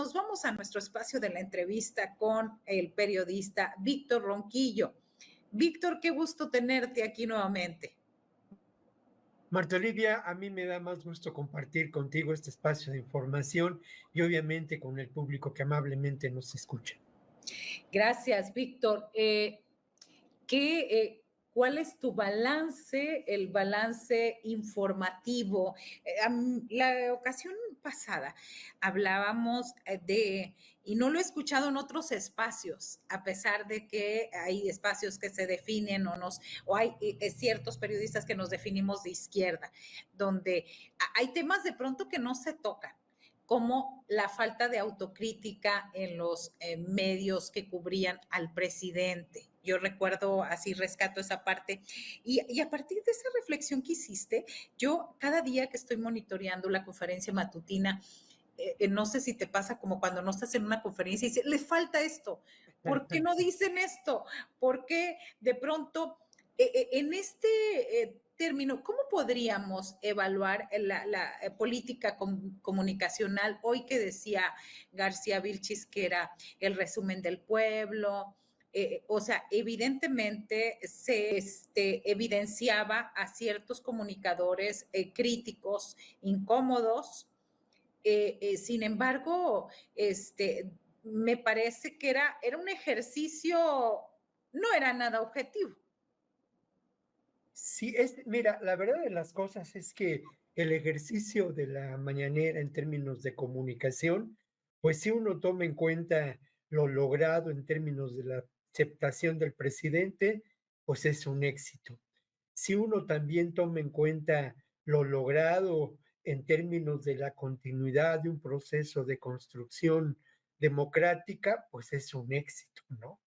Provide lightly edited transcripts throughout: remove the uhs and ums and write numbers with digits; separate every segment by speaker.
Speaker 1: nos vamos a nuestro espacio de la entrevista con el periodista Víctor Ronquillo. Víctor, qué gusto tenerte aquí nuevamente.
Speaker 2: Marta Olivia, a mí me da más gusto compartir contigo este espacio de información y obviamente con el público que amablemente nos escucha.
Speaker 1: Gracias, Víctor. ¿Qué, ¿Cuál es tu balance, el balance informativo? La ocasión pasada hablábamos y no lo he escuchado en otros espacios, a pesar de que hay espacios que se definen o hay ciertos periodistas que nos definimos de izquierda, donde hay temas de pronto que no se tocan, como la falta de autocrítica en los medios que cubrían al presidente. Yo recuerdo, así rescato esa parte. Y a partir de esa reflexión que hiciste, yo cada día que estoy monitoreando la conferencia matutina, no sé si te pasa como cuando no estás en una conferencia y dices, le falta esto, ¿por qué no dicen esto? ¿Por qué de pronto en este término, cómo podríamos evaluar la política comunicacional hoy que decía García Vilchis que era el resumen del pueblo? O sea, evidentemente se evidenciaba a ciertos comunicadores críticos, incómodos. Sin embargo, me parece que era un ejercicio, no era nada objetivo.
Speaker 2: Sí, mira, la verdad de las cosas es que el ejercicio de la mañanera en términos de comunicación, pues si uno toma en cuenta lo logrado en términos de la aceptación del presidente, pues es un éxito. Si uno también toma en cuenta lo logrado en términos de la continuidad de un proceso de construcción democrática, pues es un éxito, ¿no?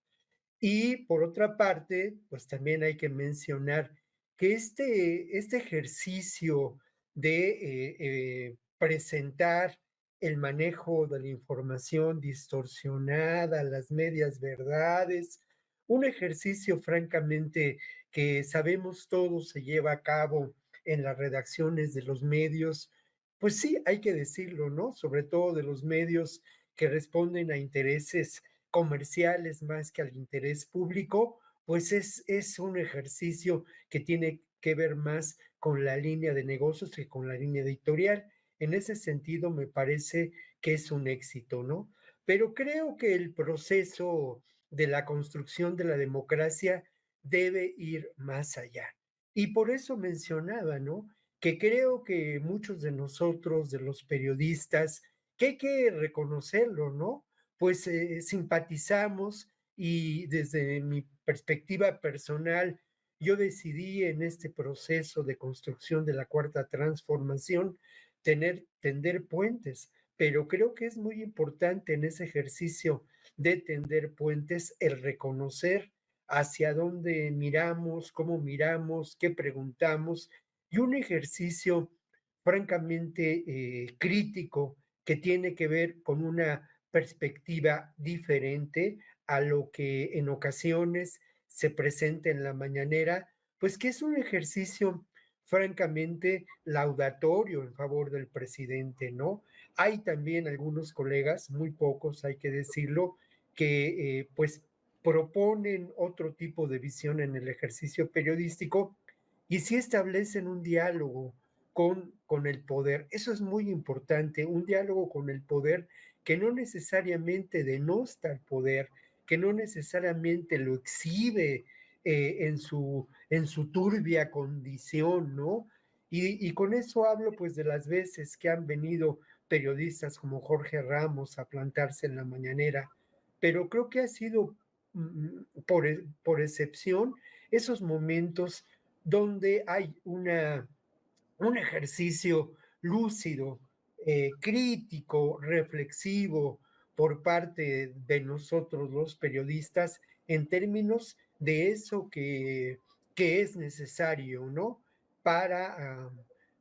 Speaker 2: Y por otra parte, pues también hay que mencionar que este ejercicio de presentar el manejo de la información distorsionada, las medias verdades, un ejercicio francamente que sabemos todos se lleva a cabo en las redacciones de los medios, pues sí, hay que decirlo, ¿no? Sobre todo de los medios que responden a intereses comerciales más que al interés público, pues es un ejercicio que tiene que ver más con la línea de negocios que con la línea editorial. En ese sentido, me parece que es un éxito, ¿no? Pero creo que el proceso de la construcción de la democracia debe ir más allá. Y por eso mencionaba, ¿no? Que creo que muchos de nosotros, de los periodistas, que hay que reconocerlo, ¿no? Pues simpatizamos y desde mi perspectiva personal, yo decidí en este proceso de construcción de la cuarta transformación tender puentes, pero creo que es muy importante en ese ejercicio de tender puentes el reconocer hacia dónde miramos, cómo miramos, qué preguntamos, y un ejercicio francamente crítico que tiene que ver con una perspectiva diferente a lo que en ocasiones se presenta en la mañanera, pues que es un ejercicio francamente laudatorio en favor del presidente, ¿no? Hay también algunos colegas, muy pocos hay que decirlo, que pues proponen otro tipo de visión en el ejercicio periodístico y sí establecen un diálogo con el poder. Eso es muy importante, un diálogo con el poder que no necesariamente denosta el poder, que no necesariamente lo exhibe en su turbia condición, ¿no? Y con eso hablo pues de las veces que han venido periodistas como Jorge Ramos a plantarse en la mañanera, pero creo que ha sido por excepción esos momentos donde hay un ejercicio lúcido, crítico, reflexivo por parte de nosotros los periodistas en términos de eso que es necesario, ¿no? Para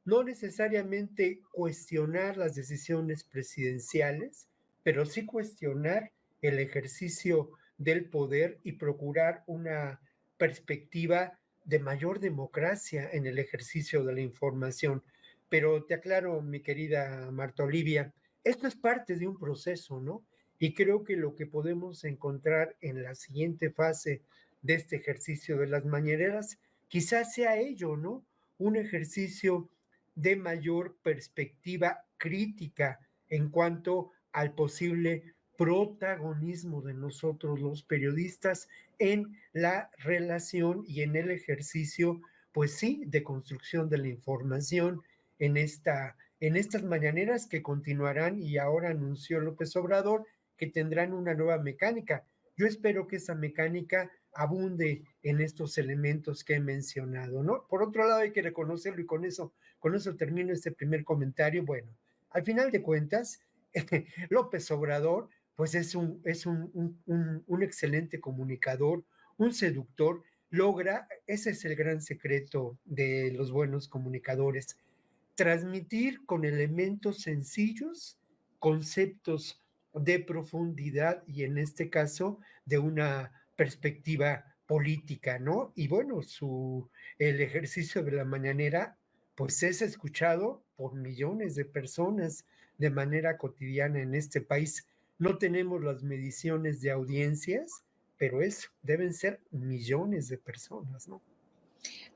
Speaker 2: no necesariamente cuestionar las decisiones presidenciales, pero sí cuestionar el ejercicio del poder y procurar una perspectiva de mayor democracia en el ejercicio de la información. Pero te aclaro, mi querida Marta Olivia, esto es parte de un proceso, ¿no? Y creo que lo que podemos encontrar en la siguiente fase de este ejercicio de las mañaneras, quizás sea ello, ¿no? Un ejercicio de mayor perspectiva crítica en cuanto al posible protagonismo de nosotros los periodistas en la relación y en el ejercicio, pues sí, de construcción de la información en estas mañaneras que continuarán y ahora anunció López Obrador que tendrán una nueva mecánica. Yo espero que esa mecánica abunde en estos elementos que he mencionado, ¿no? Por otro lado, hay que reconocerlo y con eso termino este primer comentario. Bueno, al final de cuentas, López Obrador, pues es un excelente comunicador, un seductor, logra, ese es el gran secreto de los buenos comunicadores, transmitir con elementos sencillos conceptos de profundidad y en este caso de una perspectiva política, ¿no? Y bueno, el ejercicio de la mañanera pues es escuchado por millones de personas de manera cotidiana en este país. No tenemos las mediciones de audiencias, pero eso deben ser millones de personas, ¿no?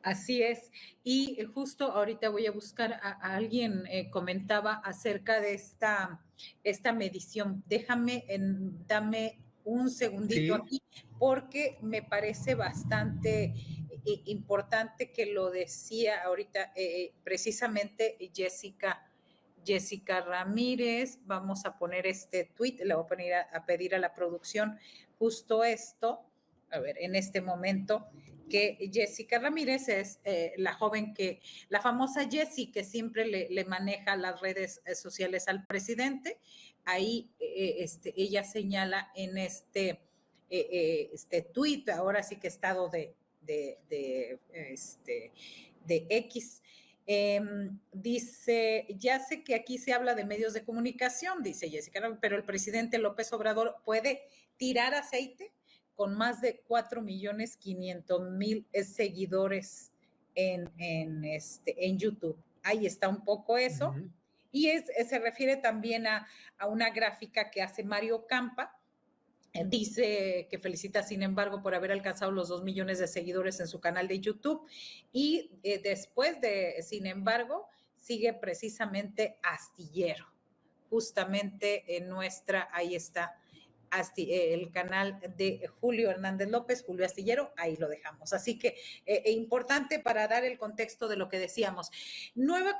Speaker 1: Así es. Y justo ahorita voy a buscar a alguien, comentaba acerca de esta medición. Dame un segundito
Speaker 2: Sí,
Speaker 1: aquí, porque me parece bastante importante que lo decía ahorita precisamente Jessica Ramírez. Vamos a poner este tweet, le voy a poner a pedir a la producción justo esto. A ver, en este momento que Jessica Ramírez es la joven la famosa Jessie que siempre le maneja las redes sociales al presidente. Ahí ella señala en este tweet, ahora sí que estado de X. Dice, ya sé que aquí se habla de medios de comunicación, dice Jessica, pero el presidente López Obrador puede tirar aceite con más de 4.500.000 seguidores en YouTube. Ahí está un poco eso.
Speaker 2: ujú,
Speaker 1: Y se refiere también a una gráfica que hace Mario Campa. Dice que felicita, sin embargo, por haber alcanzado los 2 millones de seguidores en su canal de YouTube. Y después de, sin embargo, sigue precisamente Astillero. Justamente en ahí está el canal de Julio Hernández López, Julio Astillero, ahí lo dejamos. Así que importante para dar el contexto de lo que decíamos. Nuevas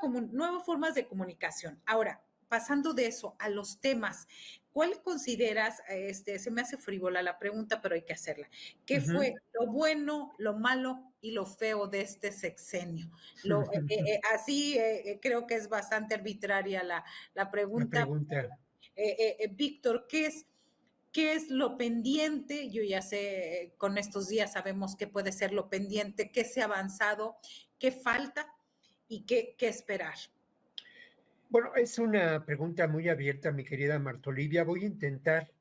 Speaker 1: formas de comunicación. Ahora, pasando de eso a los temas, ¿cuál consideras, se me hace frívola la pregunta, pero hay que hacerla? ¿Qué
Speaker 2: ujú.
Speaker 1: fue lo bueno, lo malo y lo feo de este sexenio? Así creo que es bastante arbitraria la
Speaker 2: La
Speaker 1: pregunta.
Speaker 2: pregunta.
Speaker 1: Víctor, ¿qué es lo pendiente? Yo ya sé, con estos días sabemos qué puede ser lo pendiente, qué se ha avanzado, qué falta y qué esperar.
Speaker 2: Bueno, es una pregunta muy abierta, mi querida Marta Olivia. Voy a intentar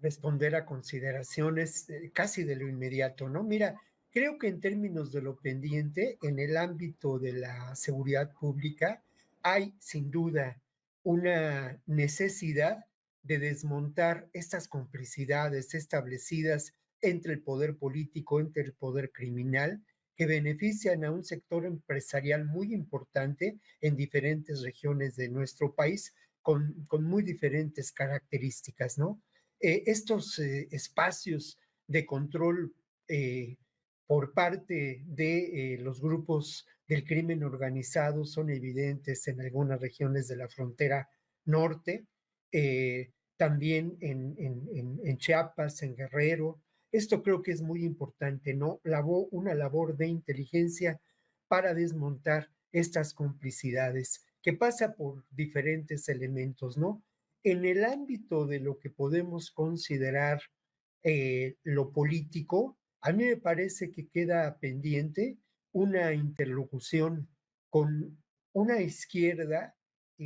Speaker 2: responder a consideraciones casi de lo inmediato, ¿no? Mira, creo que en términos de lo pendiente, en el ámbito de la seguridad pública, hay sin duda una necesidad de desmontar estas complicidades establecidas entre el poder político, entre el poder criminal, que benefician a un sector empresarial muy importante en diferentes regiones de nuestro país con muy diferentes características, ¿no? Estos espacios de control por parte de los grupos del crimen organizado son evidentes en algunas regiones de la frontera norte, también en Chiapas, en Guerrero. Esto creo que es muy importante, ¿no? Una labor de inteligencia para desmontar estas complicidades, que pasa por diferentes elementos, ¿no? En el ámbito de lo que podemos considerar lo político, a mí me parece que queda pendiente una interlocución con una izquierda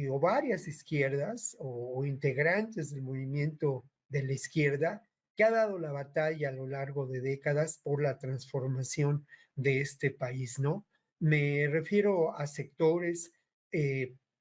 Speaker 2: o varias izquierdas o integrantes del movimiento de la izquierda que ha dado la batalla a lo largo de décadas por la transformación de este país, ¿no? Me refiero a sectores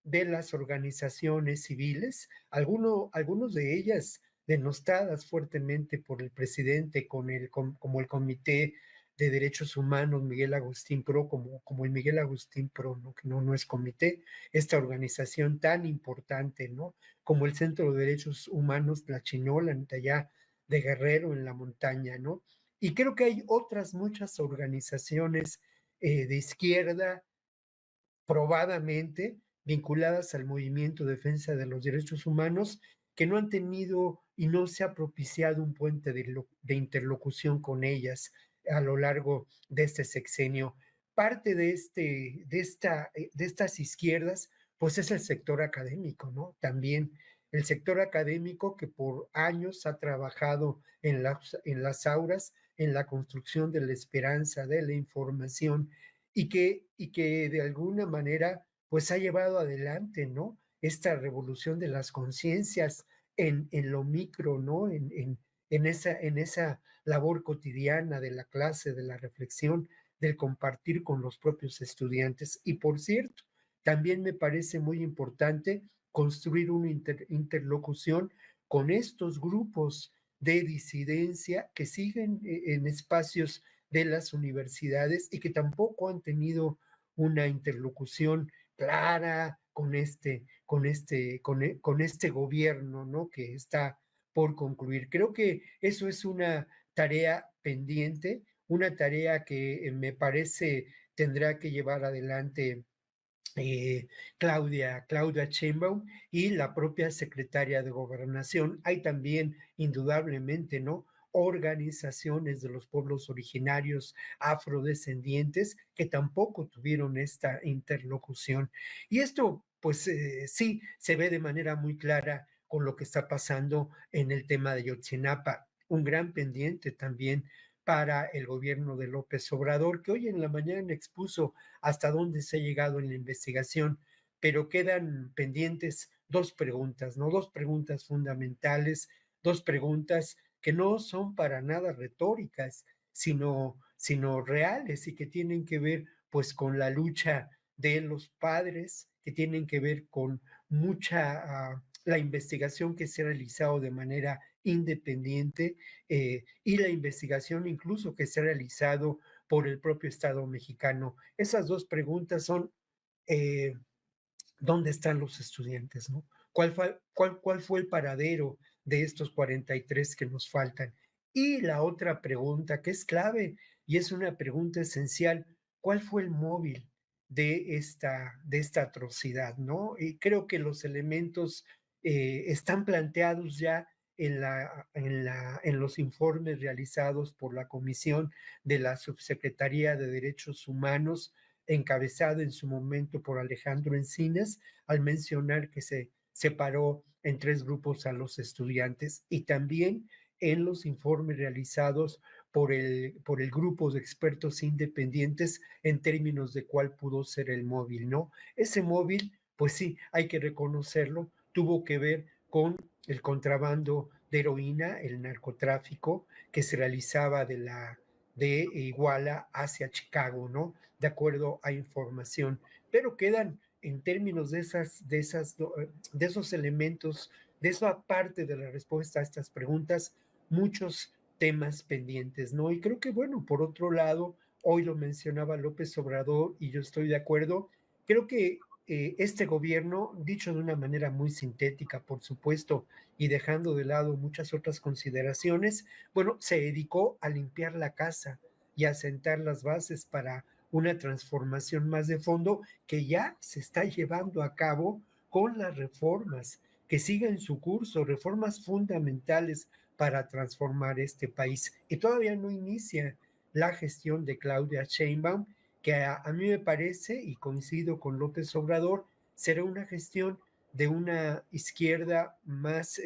Speaker 2: de las organizaciones civiles, algunos de ellas denostadas fuertemente por el presidente, como el Comité de Derechos Humanos Miguel Agustín Pro, como el Miguel Agustín Pro, ¿no? Que no es comité, esta organización tan importante, ¿no? Como el Centro de Derechos Humanos Tlachinolan, de allá de Guerrero en la montaña, ¿no? Y creo que hay otras muchas organizaciones de izquierda probadamente vinculadas al movimiento de defensa de los derechos humanos que no han tenido y no se ha propiciado un puente de interlocución con ellas a lo largo de este sexenio. Parte de estas izquierdas, pues es el sector académico, ¿no? También el sector académico que por años ha trabajado en las auras, en la construcción de la esperanza, de la información, y que de alguna manera pues ha llevado adelante, ¿no? Esta revolución de las conciencias en lo micro, ¿no? En esa labor cotidiana de la clase, de la reflexión, del compartir con los propios estudiantes. Y por cierto, también me parece muy importante construir una interlocución con estos grupos de disidencia que siguen en espacios de las universidades y que tampoco han tenido una interlocución clara con este gobierno, ¿no? Que está por concluir. Creo que eso es una tarea pendiente, una tarea que me parece tendrá que llevar adelante Claudia Sheinbaum y la propia secretaria de Gobernación. Hay también, indudablemente, ¿no? Organizaciones de los pueblos originarios afrodescendientes que tampoco tuvieron esta interlocución. Y esto, pues sí, se ve de manera muy clara con lo que está pasando en el tema de Yotzinapa. Un gran pendiente también para el gobierno de López Obrador, que hoy en la mañana expuso hasta dónde se ha llegado en la investigación, pero quedan pendientes dos preguntas, ¿no? Dos preguntas fundamentales, dos preguntas que no son para nada retóricas, sino reales y que tienen que ver pues con la lucha de los padres, que tienen que ver con la investigación que se ha realizado de manera independiente y la investigación incluso que se ha realizado por el propio Estado mexicano. Esas dos preguntas son, eh, ¿dónde están los estudiantes? ¿No? ¿Cuál fue el paradero de estos 43 que nos faltan? Y la otra pregunta que es clave y es una pregunta esencial, ¿cuál fue el móvil de esta atrocidad? ¿No? Y creo que los elementos están planteados ya en los informes realizados por la Comisión de la Subsecretaría de Derechos Humanos, encabezada en su momento por Alejandro Encinas, al mencionar que se separó en tres grupos a los estudiantes y también en los informes realizados por el grupo de expertos independientes en términos de cuál pudo ser el móvil, ¿no? Ese móvil, pues sí, hay que reconocerlo, tuvo que ver con el contrabando de heroína, el narcotráfico que se realizaba de Iguala hacia Chicago, ¿no? De acuerdo a información, pero quedan en términos de esos elementos, de esa parte de la respuesta a estas preguntas, muchos temas pendientes, ¿no? Y creo que, bueno, por otro lado, hoy lo mencionaba López Obrador y yo estoy de acuerdo, creo que este gobierno, dicho de una manera muy sintética, por supuesto, y dejando de lado muchas otras consideraciones, bueno, se dedicó a limpiar la casa y a sentar las bases para una transformación más de fondo que ya se está llevando a cabo con las reformas que siguen su curso, reformas fundamentales para transformar este país. Y todavía no inicia la gestión de Claudia Sheinbaum, que a mí me parece, y coincido con López Obrador, será una gestión de una izquierda más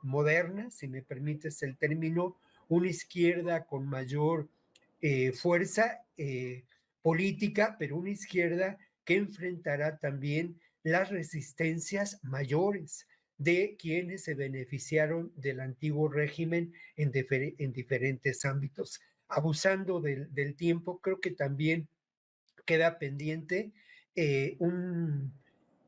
Speaker 2: moderna, si me permites el término, una izquierda con mayor fuerza política, pero una izquierda que enfrentará también las resistencias mayores de quienes se beneficiaron del antiguo régimen en diferentes ámbitos. Abusando del tiempo, creo que también queda pendiente eh, un,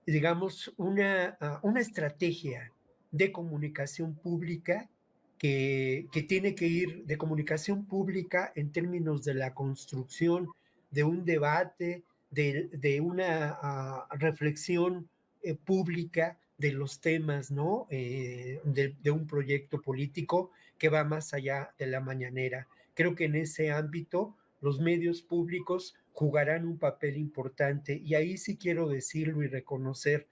Speaker 2: digamos, una estrategia de comunicación pública que tiene que ir de comunicación pública en términos de la construcción de un debate, de una reflexión pública de los temas, ¿no? De un proyecto político que va más allá de la mañanera. Creo que en ese ámbito los medios públicos jugarán un papel importante y ahí sí quiero decirlo y reconocer,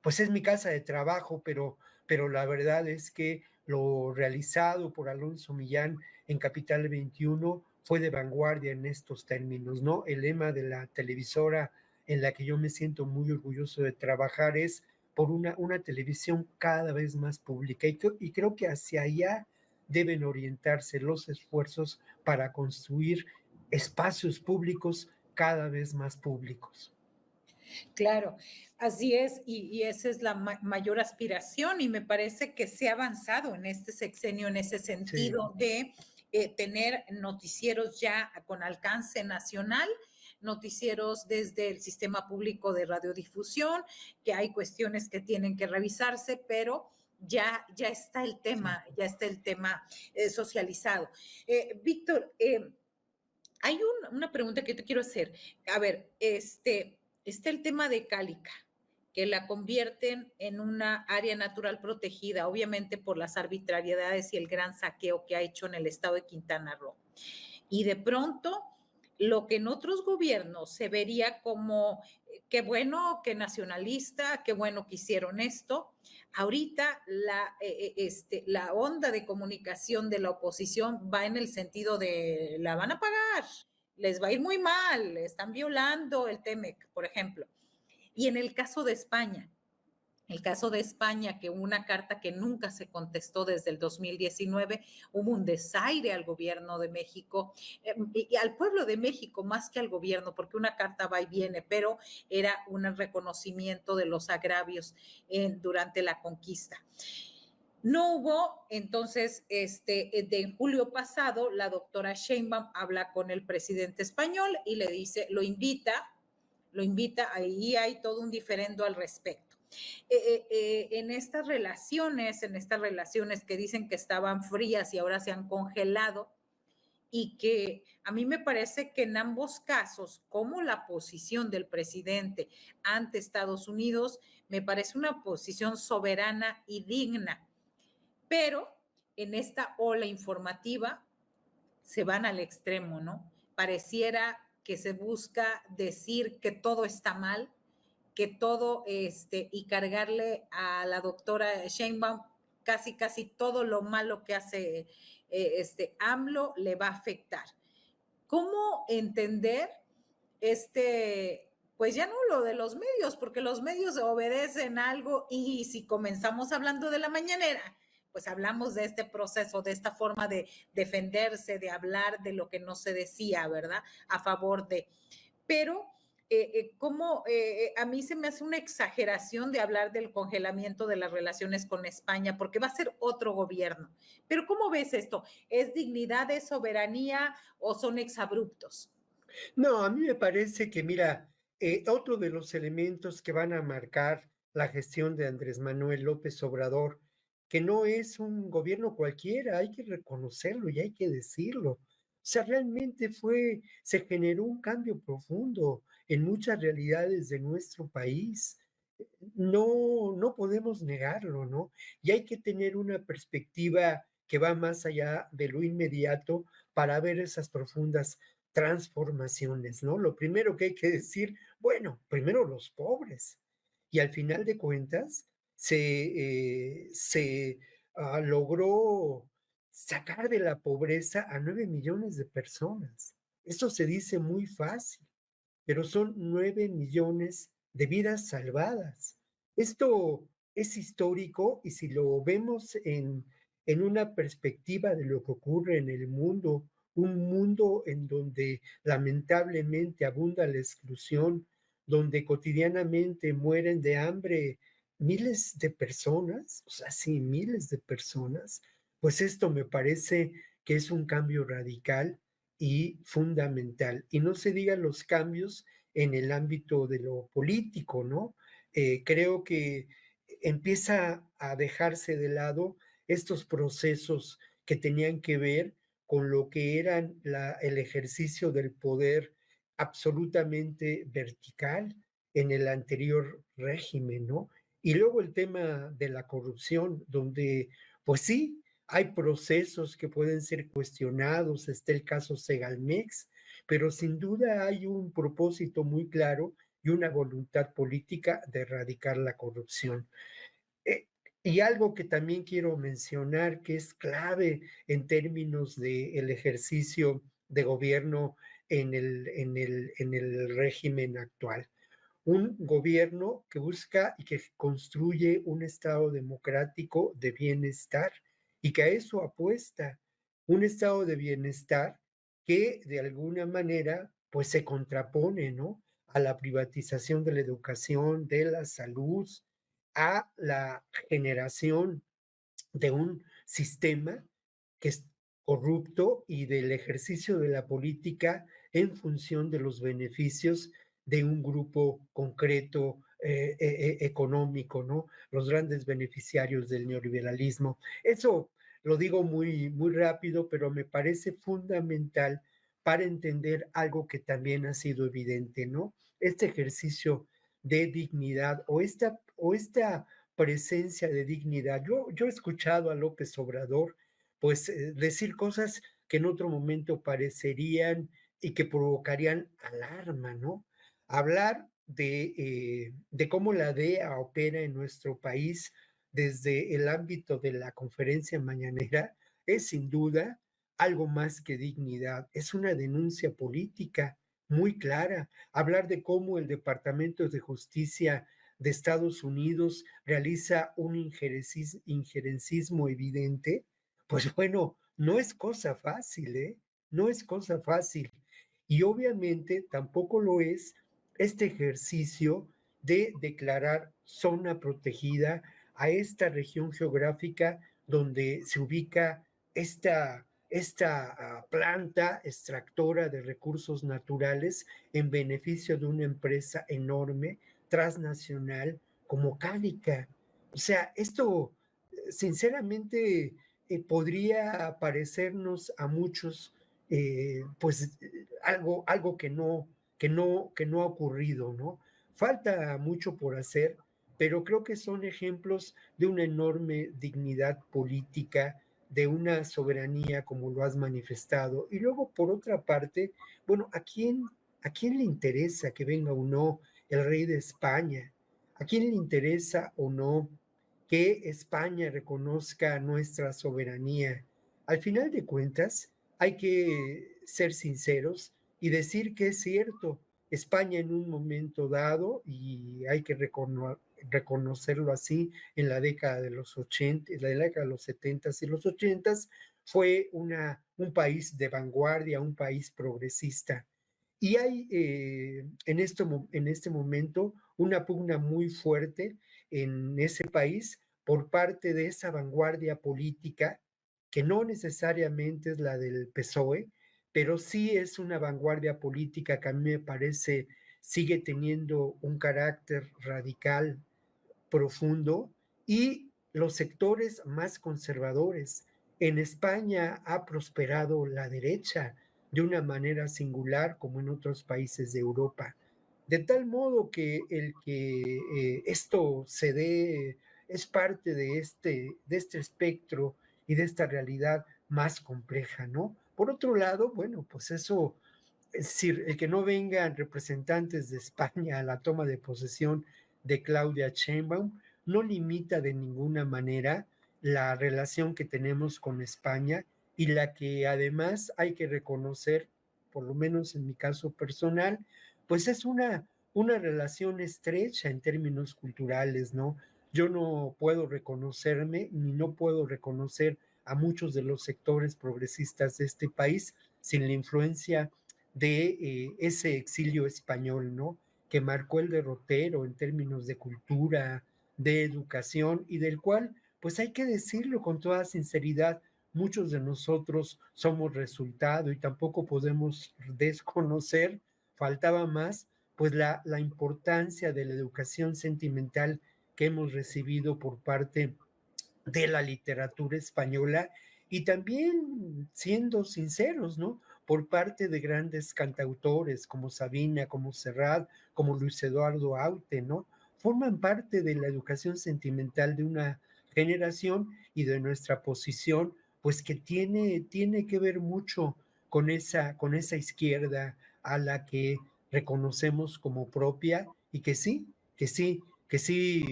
Speaker 2: pues es mi casa de trabajo, pero la verdad es que lo realizado por Alonso Millán en Capital 21 fue de vanguardia en estos términos, ¿no? El lema de la televisora en la que yo me siento muy orgulloso de trabajar es por una televisión cada vez más pública y creo que hacia allá deben orientarse los esfuerzos para construir espacios públicos cada vez más públicos.
Speaker 1: Claro, así es, y esa es la mayor aspiración y me parece que se ha avanzado en este sexenio en ese
Speaker 2: Sí,
Speaker 1: sentido de tener noticieros ya con alcance nacional, noticieros desde el sistema público de radiodifusión, que hay cuestiones que tienen que revisarse, pero ya está el
Speaker 2: sí.
Speaker 1: tema, ya está el tema socializado. Víctor, hay una pregunta que te quiero hacer. A ver, está el tema de Cálica, que la convierten en una área natural protegida, obviamente por las arbitrariedades y el gran saqueo que ha hecho en el estado de Quintana Roo. Y de pronto, lo que en otros gobiernos se vería como qué bueno, qué nacionalista, qué bueno que hicieron esto. Ahorita la onda de comunicación de la oposición va en el sentido de la van a pagar, les va a ir muy mal, están violando el TEMEC, por ejemplo. Y en el caso de España, que hubo una carta que nunca se contestó desde el 2019, hubo un desaire al gobierno de México y al pueblo de México más que al gobierno, porque una carta va y viene, pero era un reconocimiento de los agravios durante la conquista. No hubo, entonces, de julio pasado, la doctora Sheinbaum habla con el presidente español y le dice, lo invita, ahí hay todo un diferendo al respecto. En estas relaciones que dicen que estaban frías y ahora se han congelado, y que a mí me parece que en ambos casos, como la posición del presidente ante Estados Unidos, me parece una posición soberana y digna, pero en esta ola informativa se van al extremo, ¿no? Pareciera que se busca decir que todo está mal, que todo, y cargarle a la doctora Sheinbaum casi todo lo malo que hace AMLO le va a afectar. ¿Cómo entender pues ya no lo de los medios, porque los medios obedecen algo y si comenzamos hablando de la mañanera, pues hablamos de este proceso, de esta forma de defenderse, de hablar de lo que no se decía, ¿verdad? A favor de. Pero como a mí se me hace una exageración de hablar del congelamiento de las relaciones con España, porque va a ser otro gobierno. Pero ¿cómo ves esto? ¿Es dignidad, es soberanía o son exabruptos?
Speaker 2: No, a mí me parece que, mira, otro de los elementos que van a marcar la gestión de Andrés Manuel López Obrador, que no es un gobierno cualquiera, hay que reconocerlo y hay que decirlo. O sea, realmente se generó un cambio profundo en muchas realidades de nuestro país. No podemos negarlo, ¿no? Y hay que tener una perspectiva que va más allá de lo inmediato para ver esas profundas transformaciones, ¿no? Lo primero que hay que decir, bueno, primero los pobres. Y al final de cuentas, se logró sacar de la pobreza a 9 millones de personas. Esto se dice muy fácil, pero son 9 millones de vidas salvadas. Esto es histórico y si lo vemos en una perspectiva de lo que ocurre en el mundo, un mundo en donde lamentablemente abunda la exclusión, donde cotidianamente mueren de hambre miles de personas, o sea, sí, miles de personas, pues esto me parece que es un cambio radical y fundamental. Y no se digan los cambios en el ámbito de lo político, ¿no? Creo que empieza a dejarse de lado estos procesos que tenían que ver con lo que eran el ejercicio del poder absolutamente vertical en el anterior régimen, ¿no? Y luego el tema de la corrupción, donde, pues sí, hay procesos que pueden ser cuestionados, está el caso Segalmex, pero sin duda hay un propósito muy claro y una voluntad política de erradicar la corrupción. Eh, y algo que también quiero mencionar que es clave en términos del ejercicio de gobierno en el régimen actual. Un gobierno que busca y que construye un estado democrático de bienestar y que a eso apuesta. Un estado de bienestar que de alguna manera pues se contrapone, ¿no? A la privatización de la educación, de la salud, a la generación de un sistema que es corrupto y del ejercicio de la política en función de los beneficios de un grupo concreto económico, ¿no? Los grandes beneficiarios del neoliberalismo. Eso lo digo muy, muy rápido, pero me parece fundamental para entender algo que también ha sido evidente, ¿no? Este ejercicio de dignidad o esta presencia de dignidad. Yo he escuchado a López Obrador, pues, decir cosas que en otro momento parecerían y que provocarían alarma, ¿no? Hablar de cómo la DEA opera en nuestro país desde el ámbito de la conferencia mañanera es sin duda algo más que dignidad, es una denuncia política muy clara. Hablar de cómo el Departamento de Justicia de Estados Unidos realiza un injerencismo evidente, pues bueno, no es cosa fácil, ¿eh? No es cosa fácil. Y obviamente tampoco lo es este ejercicio de declarar zona protegida a esta región geográfica donde se ubica esta planta extractora de recursos naturales en beneficio de una empresa enorme transnacional como Cálica. O sea, esto sinceramente podría parecernos a muchos pues algo que no ha ocurrido, ¿no? Falta mucho por hacer, pero creo que son ejemplos de una enorme dignidad política, de una soberanía como lo has manifestado. Y luego, por otra parte, bueno, ¿a quién le interesa que venga o no el rey de España? ¿A quién le interesa o no que España reconozca nuestra soberanía? Al final de cuentas, hay que ser sinceros y decir que es cierto, España en un momento dado, y hay que reconocerlo así, en la década de los 80, en la década de los 70 y los 80, fue un país de vanguardia, un país progresista. Y hay en este momento una pugna muy fuerte en ese país por parte de esa vanguardia política, que no necesariamente es la del PSOE, pero sí es una vanguardia política que a mí me parece sigue teniendo un carácter radical profundo y los sectores más conservadores. En España ha prosperado la derecha de una manera singular como en otros países de Europa. De tal modo que el que esto se dé es parte de este espectro y de esta realidad más compleja, ¿no? Por otro lado, bueno, pues eso, es decir, el que no vengan representantes de España a la toma de posesión de Claudia Sheinbaum no limita de ninguna manera la relación que tenemos con España y la que además hay que reconocer, por lo menos en mi caso personal, pues es una relación estrecha en términos culturales, ¿no? Yo no puedo reconocerme ni no puedo reconocer a muchos de los sectores progresistas de este país sin la influencia de ese exilio español, ¿no? Que marcó el derrotero en términos de cultura, de educación y del cual, pues hay que decirlo con toda sinceridad, muchos de nosotros somos resultado y tampoco podemos desconocer, faltaba más, pues la importancia de la educación sentimental que hemos recibido por parte de la literatura española y también, siendo sinceros, ¿no? Por parte de grandes cantautores como Sabina, como Serrat, como Luis Eduardo Aute, ¿no? Forman parte de la educación sentimental de una generación y de nuestra posición, pues que tiene que ver mucho con esa izquierda a la que reconocemos como propia y que sí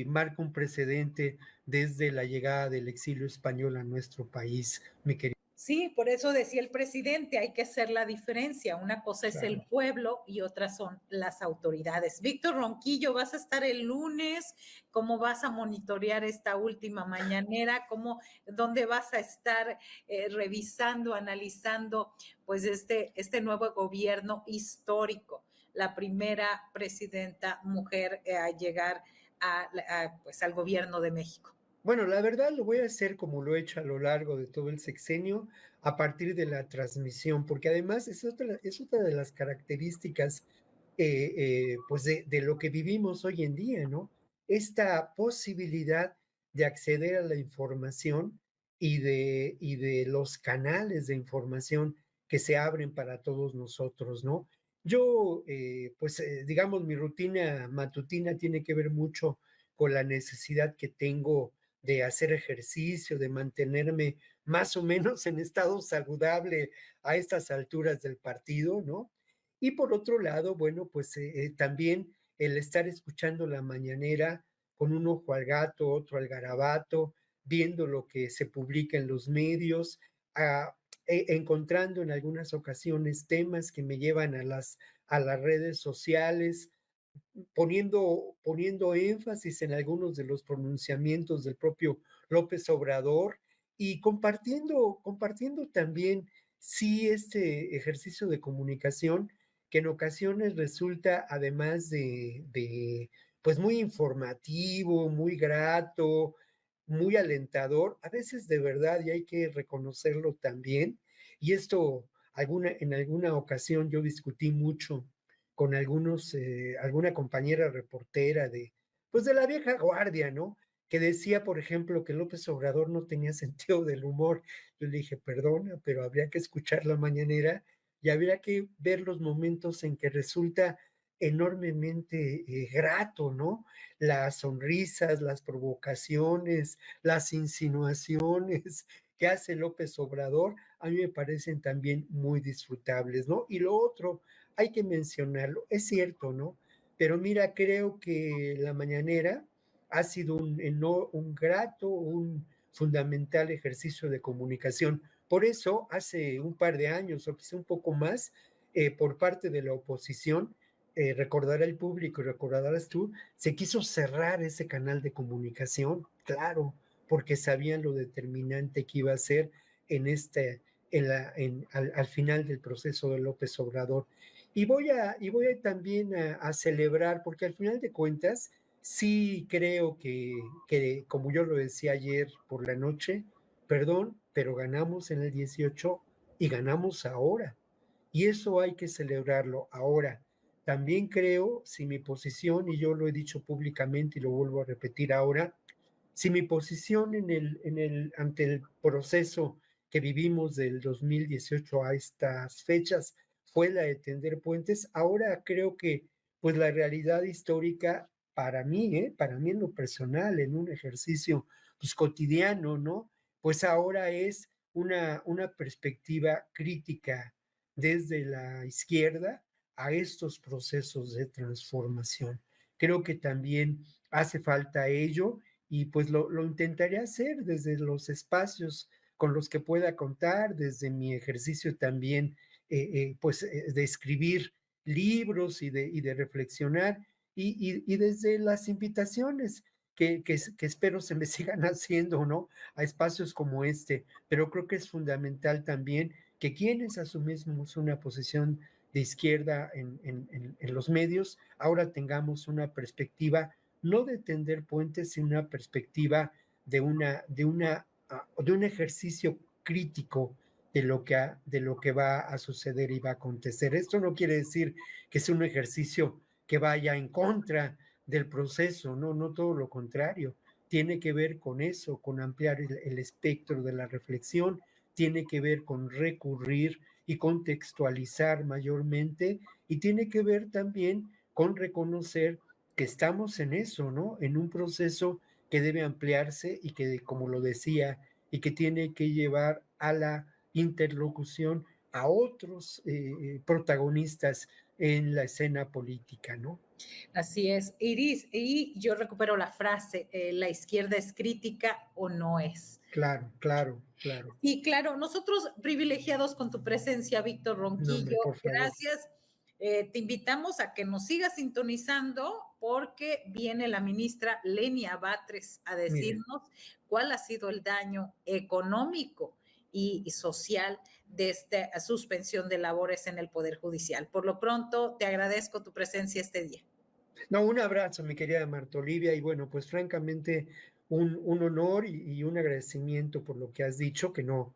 Speaker 2: marca un precedente desde la llegada del exilio español a nuestro país, mi querido.
Speaker 1: Sí, por eso decía el presidente, hay que hacer la diferencia. Una cosa es el
Speaker 2: Claro.
Speaker 1: pueblo y otra son las autoridades. Víctor Ronquillo, vas a estar el lunes. ¿Cómo vas a monitorear esta última mañanera? ¿Dónde vas a estar revisando, analizando pues este nuevo gobierno histórico? La primera presidenta mujer a llegar pues, al gobierno de México.
Speaker 2: Bueno, la verdad lo voy a hacer como lo he hecho a lo largo de todo el sexenio, a partir de la transmisión, porque además es otra de las características pues de lo que vivimos hoy en día, ¿no? Esta posibilidad de acceder a la información y de los canales de información que se abren para todos nosotros, ¿no? Yo, digamos, mi rutina matutina tiene que ver mucho con la necesidad que tengo de hacer ejercicio, de mantenerme más o menos en estado saludable a estas alturas del partido, ¿no? Y por otro lado, bueno, también el estar escuchando la mañanera con un ojo al gato, otro al garabato, viendo lo que se publica en los medios, ah, encontrando en algunas ocasiones temas que me llevan a las redes sociales, poniendo énfasis en algunos de los pronunciamientos del propio López Obrador y compartiendo también, sí, este ejercicio de comunicación que en ocasiones resulta, además pues muy informativo, muy grato, muy alentador, a veces de verdad, y hay que reconocerlo también, y esto en alguna ocasión yo discutí mucho con alguna compañera reportera pues de la vieja guardia, ¿no? Que decía, por ejemplo, que López Obrador no tenía sentido del humor. Yo le dije, perdona, pero habría que escuchar la mañanera y habría que ver los momentos en que resulta enormemente grato, ¿no? Las sonrisas, las provocaciones, las insinuaciones que hace López Obrador, a mí me parecen también muy disfrutables, ¿no? Y lo otro, hay que mencionarlo, es cierto, ¿no? Pero mira, creo que la mañanera ha sido un grato, un fundamental ejercicio de comunicación. Por eso, hace un par de años, o quizá un poco más, por parte de la oposición, recordará el público y recordarás tú, se quiso cerrar ese canal de comunicación, claro, porque sabían lo determinante que iba a ser en al final del proceso de López Obrador. Y voy a también a celebrar, porque al final de cuentas, sí creo que, como yo lo decía ayer por la noche, perdón, pero ganamos en el 18 y ganamos ahora. Y eso hay que celebrarlo ahora. También creo, si mi posición, y yo lo he dicho públicamente y lo vuelvo a repetir ahora, si mi posición ante el proceso que vivimos del 2018 a estas fechas fue la de tender puentes, ahora creo que pues la realidad histórica para mí en lo personal, en un ejercicio pues cotidiano, ¿no? Pues ahora es una perspectiva crítica desde la izquierda a estos procesos de transformación. Creo que también hace falta ello y pues lo intentaré hacer desde los espacios con los que pueda contar, desde mi ejercicio también, de escribir libros y de reflexionar y desde las invitaciones que espero se me sigan haciendo, ¿no? A espacios como este, pero creo que es fundamental también que quienes asumimos una posición de izquierda en los medios, ahora tengamos una perspectiva no de tender puentes, sino una perspectiva de un ejercicio crítico de lo que va a suceder y va a acontecer. Esto no quiere decir que sea un ejercicio que vaya en contra del proceso, no, no todo lo contrario. Tiene que ver con eso, con ampliar el espectro de la reflexión, tiene que ver con recurrir y contextualizar mayormente, y tiene que ver también con reconocer que estamos en eso, ¿no? En un proceso que debe ampliarse y que, como lo decía, y que tiene que llevar a la interlocución a otros protagonistas en la escena política, ¿no?
Speaker 1: Así es, Iris, y yo recupero la frase, la izquierda es crítica o no es.
Speaker 2: Claro, claro, claro.
Speaker 1: Y claro, nosotros privilegiados con tu presencia, Víctor
Speaker 2: No,
Speaker 1: Ronquillo,
Speaker 2: hombre, por favor.
Speaker 1: gracias. Te invitamos a que nos sigas sintonizando porque viene la ministra Lenia Batres a
Speaker 2: Mire,
Speaker 1: decirnos cuál ha sido el daño económico y social de esta suspensión de labores en el Poder Judicial. Por lo pronto, te agradezco tu presencia este día.
Speaker 2: no, un abrazo, mi querida Marta Olivia, y bueno, pues francamente un honor y un agradecimiento por lo que has dicho, que no,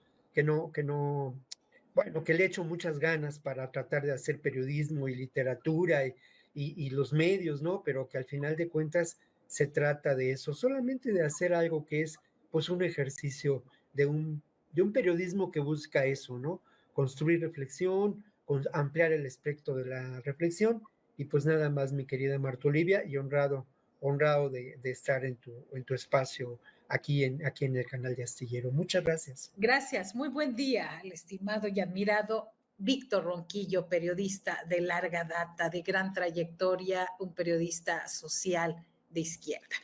Speaker 2: bueno, que le echo muchas ganas para tratar de hacer periodismo y literatura y los medios, ¿no? Pero que al final de cuentas se trata de eso, solamente de hacer algo que es pues un ejercicio de un periodismo que busca eso, ¿no? Construir reflexión, ampliar el espectro de la reflexión y pues nada más, mi querida Marta Olivia, y honrado de estar en tu espacio aquí en el canal de Astillero. Muchas gracias.
Speaker 1: Gracias, muy buen día al estimado y admirado Víctor Ronquillo, periodista de larga data, de gran trayectoria, un periodista social de izquierda.